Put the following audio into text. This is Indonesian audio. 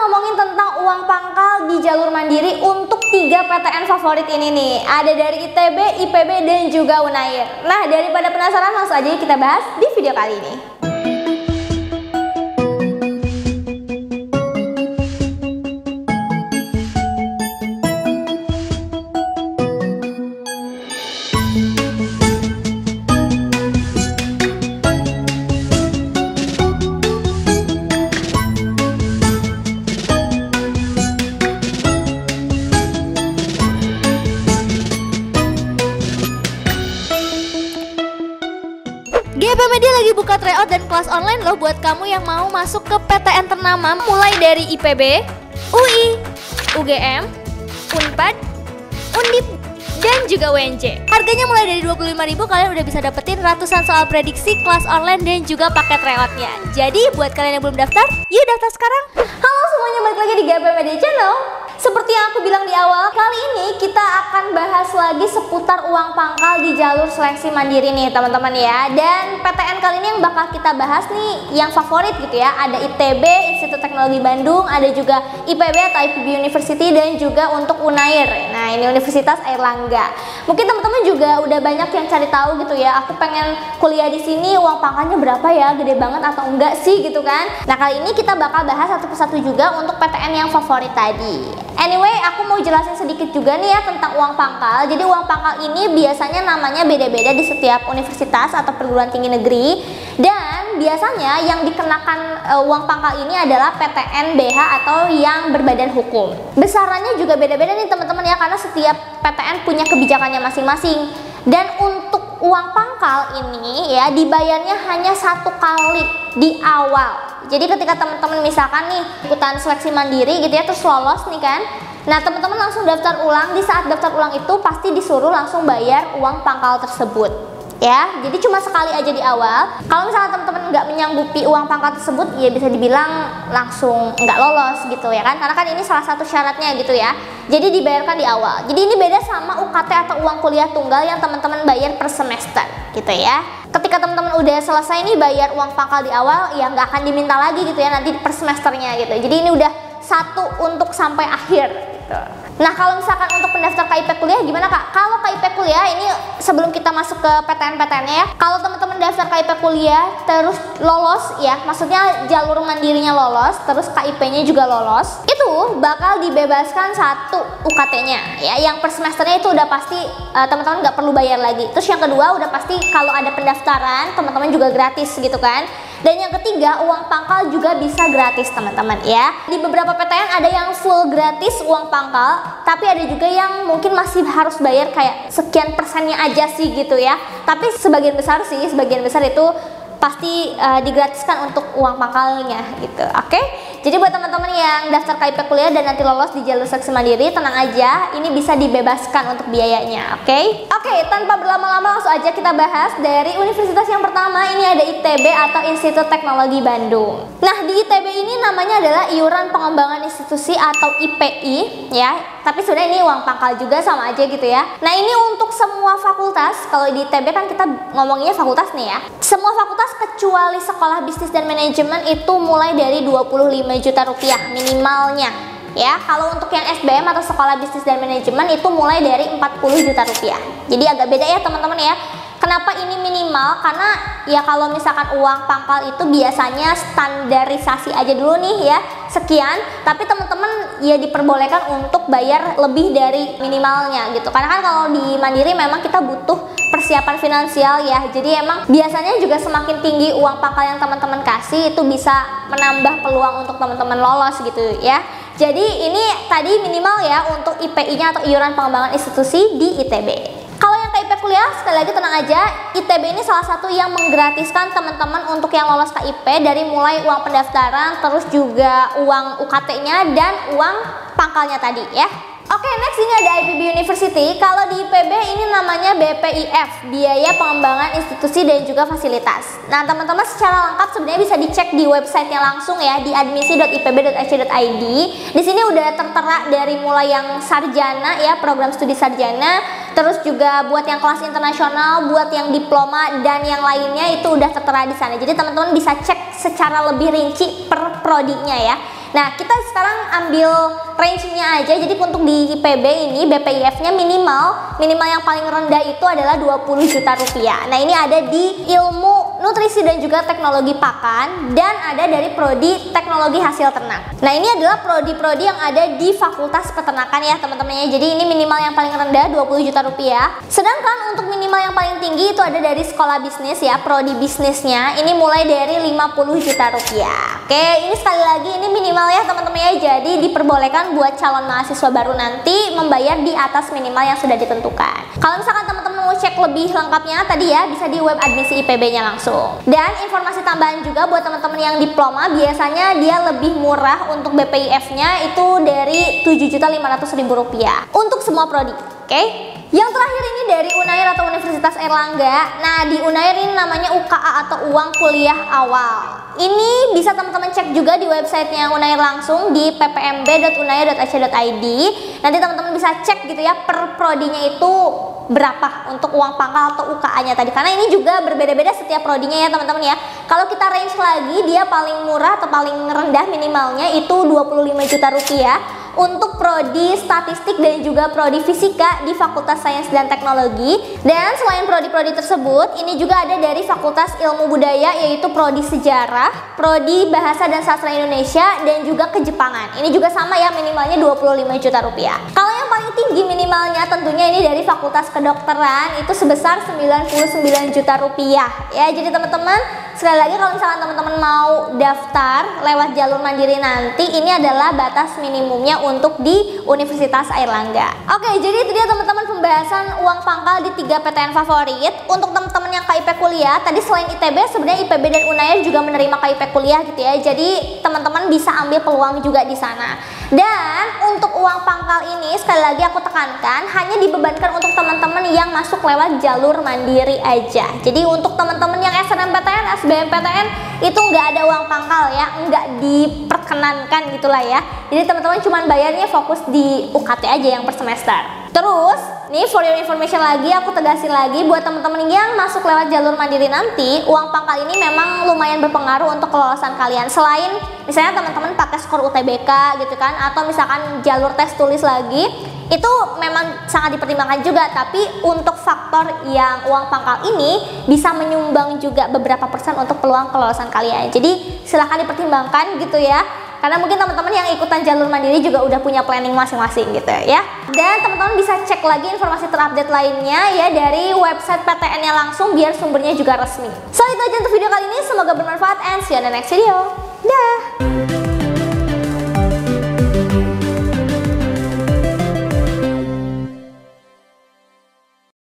ngomongin tentang uang pangkal di jalur mandiri untuk 3 PTN favorit ini nih. Ada dari ITB, IPB, dan juga Unair. Nah, daripada penasaran, langsung aja kita bahas di video kali ini. GP Media lagi buka tryout dan kelas online loh buat kamu yang mau masuk ke PTN ternama mulai dari IPB, UI, UGM, Unpad, Undip, dan juga UNJ. Harganya mulai dari 25.000, kalian udah bisa dapetin ratusan soal prediksi, kelas online, dan juga paket tryoutnya. Jadi buat kalian yang belum daftar, yuk daftar sekarang. Halo semuanya, balik lagi di GP Media Channel. Seperti yang aku bilang di awal, kali ini kita akan bahas lagi seputar uang pangkal di jalur seleksi mandiri nih teman-teman ya. Dan PTN kali ini yang bakal kita bahas nih yang favorit gitu ya. Ada ITB, Institut Teknologi Bandung, ada juga IPB atau IPB University, dan juga untuk Unair. Nah, ini Universitas Airlangga. Mungkin teman-teman juga udah banyak yang cari tahu gitu ya. Aku pengen kuliah di sini, uang pangkalnya berapa ya? Gede banget atau enggak sih gitu kan? Nah, kali ini kita bakal bahas satu persatu juga untuk PTN yang favorit tadi. Anyway, aku mau jelasin sedikit juga nih ya tentang uang pangkal. Jadi uang pangkal ini biasanya namanya beda-beda di setiap universitas atau perguruan tinggi negeri. Dan biasanya yang dikenakan uang pangkal ini adalah PTN BH atau yang berbadan hukum. Besarannya juga beda-beda nih teman-teman ya, karena setiap PTN punya kebijakannya masing-masing. Dan untuk uang pangkal ini ya dibayarnya hanya 1 kali di awal. Jadi ketika teman-teman misalkan nih ikutan seleksi mandiri gitu ya, terus lolos nih kan, nah teman-teman langsung daftar ulang. Di saat daftar ulang itu pasti disuruh langsung bayar uang pangkal tersebut ya. Jadi cuma sekali aja di awal. Kalau misalnya teman-teman nggak menyanggupi uang pangkal tersebut, ya bisa dibilang langsung nggak lolos gitu ya kan, karena kan ini salah satu syaratnya gitu ya. Jadi dibayarkan di awal. Jadi ini beda sama UKT atau uang kuliah tunggal yang teman-teman bayar per semester gitu ya. Ketika teman-teman udah selesai nih bayar uang pangkal di awal, ya nggak akan diminta lagi gitu ya nanti per semesternya gitu. Jadi ini udah satu untuk sampai akhir gitu. Nah, kalau misalkan untuk pendaftar KIP kuliah gimana Kak? Kalau KIP kuliah ini sebelum kita masuk ke PTN-PTN-nya ya, kalau teman-teman daftar KIP kuliah terus lolos ya, maksudnya jalur mandirinya lolos, terus KIP-nya juga lolos, itu bakal dibebaskan 1 UKT-nya ya, yang per semesternya itu udah pasti teman-teman nggak perlu bayar lagi. Terus yang kedua udah pasti kalau ada pendaftaran teman-teman juga gratis gitu kan. Dan yang ketiga, uang pangkal juga bisa gratis teman-teman ya. Di beberapa PTN ada yang full gratis uang pangkal, tapi ada juga yang mungkin masih harus bayar kayak sekian persennya aja sih gitu ya. Tapi sebagian besar itu pasti digratiskan untuk uang pangkalnya gitu. Oke? Jadi buat teman-teman yang daftar KIP kuliah dan nanti lolos di jalur seleksi mandiri, tenang aja, ini bisa dibebaskan untuk biayanya. Oke? Oke, tanpa berlama-lama langsung aja kita bahas dari universitas yang pertama. Ini ada ITB atau Institut Teknologi Bandung. Nah, di ITB ini namanya adalah Iuran Pengembangan Institusi atau IPI ya. Tapi sebenarnya ini uang pangkal juga, sama aja gitu ya. Nah, ini untuk semua fakultas. Kalau di ITB kan kita ngomonginnya fakultas nih ya. Semua fakultas kecuali Sekolah Bisnis dan Manajemen itu mulai dari 25 juta rupiah minimalnya ya. Kalau untuk yang SBM atau Sekolah Bisnis dan Manajemen itu mulai dari 40 juta rupiah. Jadi agak beda ya teman-teman ya. Kenapa ini minimal? Karena ya kalau misalkan uang pangkal itu biasanya standarisasi aja dulu nih ya, sekian, tapi teman-teman ya diperbolehkan untuk bayar lebih dari minimalnya gitu. Karena kan kalau di mandiri memang kita butuh persiapan finansial ya. Jadi emang biasanya juga semakin tinggi uang pangkal yang teman-teman kasih, itu bisa menambah peluang untuk teman-teman lolos gitu ya. Jadi ini tadi minimal ya untuk IPI-nya atau Iuran Pengembangan Institusi di ITB. Kalau yang KIP kuliah, sekali lagi tenang aja, ITB ini salah satu yang menggratiskan teman-teman untuk yang lolos KIP dari mulai uang pendaftaran, terus juga uang UKT-nya dan uang pangkalnya tadi ya. Oke, next ini ada IPB University. Kalau di IPB ini namanya BPIF, Biaya Pengembangan Institusi dan juga Fasilitas. Nah, teman-teman secara lengkap sebenarnya bisa dicek di websitenya langsung ya, di admisi.ipb.ac.id. Di sini udah tertera dari mulai yang sarjana ya, program studi sarjana, terus juga buat yang kelas internasional, buat yang diploma dan yang lainnya itu udah tertera di sana. Jadi teman-teman bisa cek secara lebih rinci per prodinya ya. Nah, kita sekarang ambil range-nya aja. Jadi untuk di IPB ini BPIF-nya minimal yang paling rendah itu adalah 20 juta rupiah. Nah, ini ada di ilmu nutrisi dan juga teknologi pakan, dan ada dari prodi teknologi hasil ternak. Nah, ini adalah prodi-prodi yang ada di Fakultas Peternakan ya teman-teman ya. Jadi ini minimal yang paling rendah 20 juta rupiah. Sedangkan untuk minimal yang paling tinggi itu ada dari sekolah bisnis ya, prodi bisnisnya. Ini mulai dari 50 juta rupiah. Oke, ini sekali lagi ini minimal ya teman-teman ya. Jadi diperbolehkan buat calon mahasiswa baru nanti membayar di atas minimal yang sudah ditentukan. Kalau misalkan teman-teman mau cek lebih lengkapnya tadi ya, bisa di web admisi IPB-nya langsung. Dan informasi tambahan juga buat teman-teman yang diploma, biasanya dia lebih murah untuk BPIF-nya itu dari Rp7.500.000 untuk semua prodi. Oke? Yang terakhir ini dari Unair atau Universitas Airlangga. Nah, di Unair ini namanya UKA atau uang kuliah awal. Ini bisa teman-teman cek juga di websitenya Unair langsung di ppmb.unair.ac.id. Nanti teman-teman bisa cek gitu ya per prodinya itu berapa untuk uang pangkal atau UKA-nya tadi, karena ini juga berbeda-beda setiap prodinya ya teman-teman ya. Kalau kita range lagi, dia paling murah atau paling rendah minimalnya itu 25 juta rupiah untuk prodi statistik dan juga prodi fisika di Fakultas Sains dan Teknologi. Dan selain prodi-prodi tersebut, ini juga ada dari Fakultas Ilmu Budaya, yaitu prodi sejarah, prodi bahasa dan sastra Indonesia, dan juga kejepangan. Ini juga sama ya, minimalnya 25 juta rupiah. Kalau yang paling tinggi minimalnya tentunya ini dari Fakultas Kedokteran, itu sebesar 99 juta rupiah ya. Jadi teman-teman, sekali lagi kalau misalkan teman-teman mau daftar lewat jalur mandiri nanti, ini adalah batas minimumnya untuk di Universitas Airlangga. Oke, jadi itu dia teman-teman pembahasan uang pangkal di 3 PTN favorit. Untuk teman-teman yang KIP kuliah, tadi selain ITB sebenarnya IPB dan Unair juga menerima KIP kuliah gitu ya. Jadi teman-teman bisa ambil peluang juga di sana. Dan untuk uang pangkal ini sekali lagi aku tekankan hanya dibebankan untuk teman-teman yang masuk lewat jalur mandiri aja. Jadi untuk teman-teman yang SNMPTN, SBMPTN itu nggak ada uang pangkal ya, nggak diperkenankan gitulah ya. Jadi teman-teman cuma bayarnya fokus di UKT aja yang per semester. Terus, nih for your information lagi, aku tegasin lagi buat teman-teman yang masuk lewat jalur mandiri nanti, uang pangkal ini memang lumayan berpengaruh untuk kelolosan kalian. Selain misalnya teman-teman pakai skor UTBK gitu kan, atau misalkan jalur tes tulis lagi, itu memang sangat dipertimbangkan juga. Tapi untuk faktor yang uang pangkal ini bisa menyumbang juga beberapa persen untuk peluang kelolosan kalian. Jadi silahkan dipertimbangkan gitu ya. Karena mungkin teman-teman yang ikutan jalur mandiri juga udah punya planning masing-masing gitu ya. Dan teman-teman bisa cek lagi informasi terupdate lainnya ya dari website PTN-nya langsung biar sumbernya juga resmi. So itu aja untuk video kali ini, semoga bermanfaat and see you on the next video. Dah.